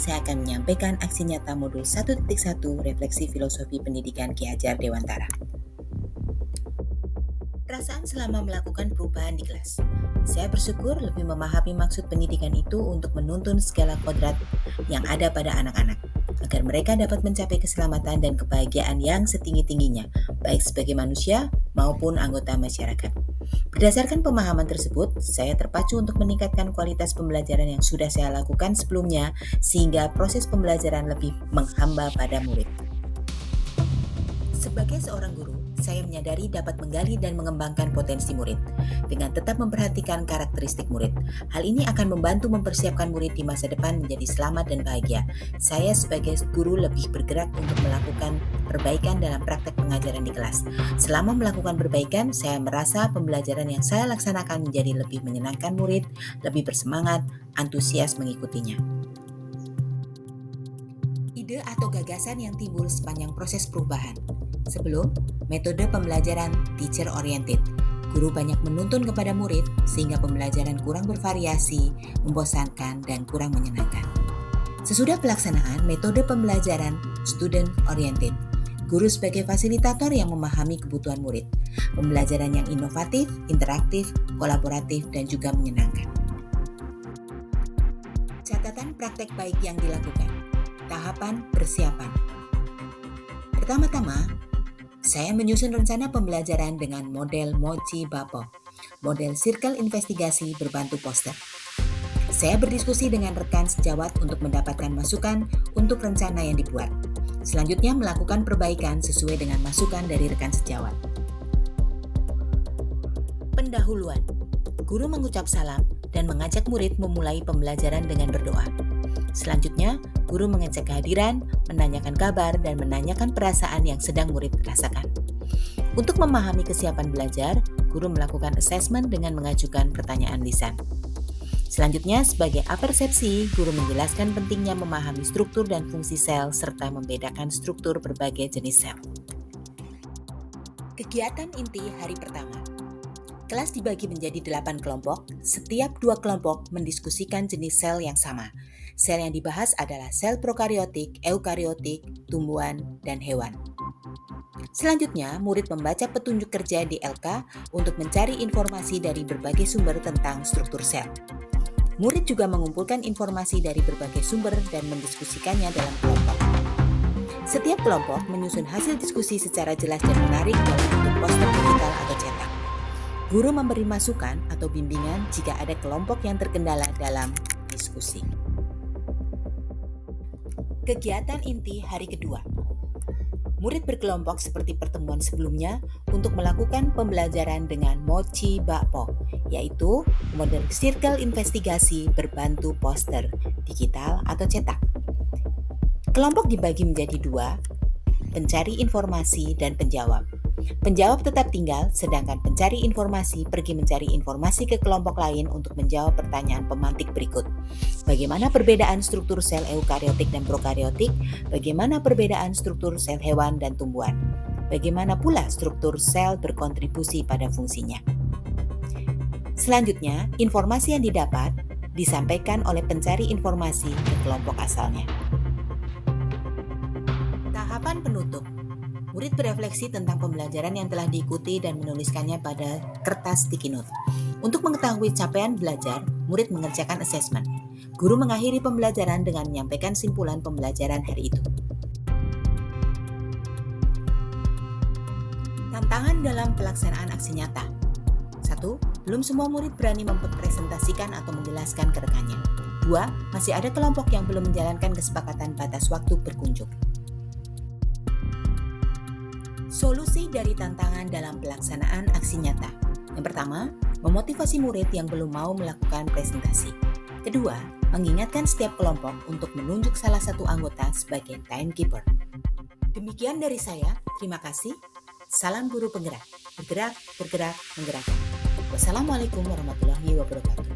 saya akan menyampaikan aksi nyata modul 1.1 Refleksi Filosofi Pendidikan Ki Hajar Dewantara. Perasaan selama melakukan perubahan di kelas. Saya bersyukur lebih memahami maksud pendidikan itu untuk menuntun segala kodrat yang ada pada anak-anak, agar mereka dapat mencapai keselamatan dan kebahagiaan yang setinggi-tingginya, baik sebagai manusia maupun anggota masyarakat. Berdasarkan pemahaman tersebut, saya terpacu untuk meningkatkan kualitas pembelajaran yang sudah saya lakukan sebelumnya, sehingga proses pembelajaran lebih menghamba pada murid. Sebagai seorang guru, saya menyadari dapat menggali dan mengembangkan potensi murid dengan tetap memperhatikan karakteristik murid. Hal ini akan membantu mempersiapkan murid di masa depan menjadi selamat dan bahagia. Saya sebagai guru lebih bergerak untuk melakukan perbaikan dalam praktek pengajaran di kelas. Selama melakukan perbaikan, saya merasa pembelajaran yang saya laksanakan menjadi lebih menyenangkan murid, lebih bersemangat, antusias mengikutinya. Ide atau gagasan yang timbul sepanjang proses perubahan. Sebelum, metode pembelajaran teacher oriented. Guru banyak menuntun kepada murid sehingga pembelajaran kurang bervariasi, membosankan, dan kurang menyenangkan. Sesudah pelaksanaan metode pembelajaran student oriented. Guru sebagai fasilitator yang memahami kebutuhan murid. Pembelajaran yang inovatif, interaktif, kolaboratif, dan juga menyenangkan. Catatan praktek baik yang dilakukan. Tahapan persiapan. Pertama-tama, saya menyusun rencana pembelajaran dengan model Mochi Bappo, model circle investigasi berbantu poster. Saya berdiskusi dengan rekan sejawat untuk mendapatkan masukan untuk rencana yang dibuat. Selanjutnya melakukan perbaikan sesuai dengan masukan dari rekan sejawat. Pendahuluan. Guru mengucap salam dan mengajak murid memulai pembelajaran dengan berdoa. Selanjutnya, guru mengecek kehadiran, menanyakan kabar, dan menanyakan perasaan yang sedang murid rasakan. Untuk memahami kesiapan belajar, guru melakukan assessment dengan mengajukan pertanyaan lisan. Selanjutnya, sebagai apersepsi, guru menjelaskan pentingnya memahami struktur dan fungsi sel serta membedakan struktur berbagai jenis sel. Kegiatan inti hari pertama. Kelas dibagi menjadi 8 kelompok, setiap 2 kelompok mendiskusikan jenis sel yang sama. Sel yang dibahas adalah sel prokariotik, eukariotik, tumbuhan, dan hewan. Selanjutnya, murid membaca petunjuk kerja di LK untuk mencari informasi dari berbagai sumber tentang struktur sel. Murid juga mengumpulkan informasi dari berbagai sumber dan mendiskusikannya dalam kelompok. Setiap kelompok menyusun hasil diskusi secara jelas dan menarik dalam bentuk poster digital atau cetak. Guru memberi masukan atau bimbingan jika ada kelompok yang terkendala dalam diskusi. Kegiatan inti hari kedua. Murid berkelompok seperti pertemuan sebelumnya untuk melakukan pembelajaran dengan Mochi Bappo, yaitu model circle investigasi berbantu poster, digital atau cetak. Kelompok dibagi menjadi 2, pencari informasi dan penjawab. Penjawab tetap tinggal, sedangkan pencari informasi pergi mencari informasi ke kelompok lain untuk menjawab pertanyaan pemantik berikut. Bagaimana perbedaan struktur sel eukariotik dan prokariotik? Bagaimana perbedaan struktur sel hewan dan tumbuhan? Bagaimana pula struktur sel berkontribusi pada fungsinya? Selanjutnya, informasi yang didapat disampaikan oleh pencari informasi ke kelompok asalnya. Tahapan penutup. Murid berefleksi tentang pembelajaran yang telah diikuti dan menuliskannya pada kertas sticky note. Untuk mengetahui capaian belajar, murid mengerjakan assessment. Guru mengakhiri pembelajaran dengan menyampaikan simpulan pembelajaran hari itu. Tantangan dalam pelaksanaan aksi nyata. 1. Belum semua murid berani mempresentasikan atau menjelaskan ke rekannya. 2. Masih ada kelompok yang belum menjalankan kesepakatan batas waktu berkunjung. Solusi dari tantangan dalam pelaksanaan aksi nyata. Yang pertama, memotivasi murid yang belum mau melakukan presentasi. Kedua, mengingatkan setiap kelompok untuk menunjuk salah satu anggota sebagai timekeeper. Demikian dari saya, terima kasih. Salam guru penggerak, bergerak, bergerak, menggerakkan. Wassalamualaikum warahmatullahi wabarakatuh.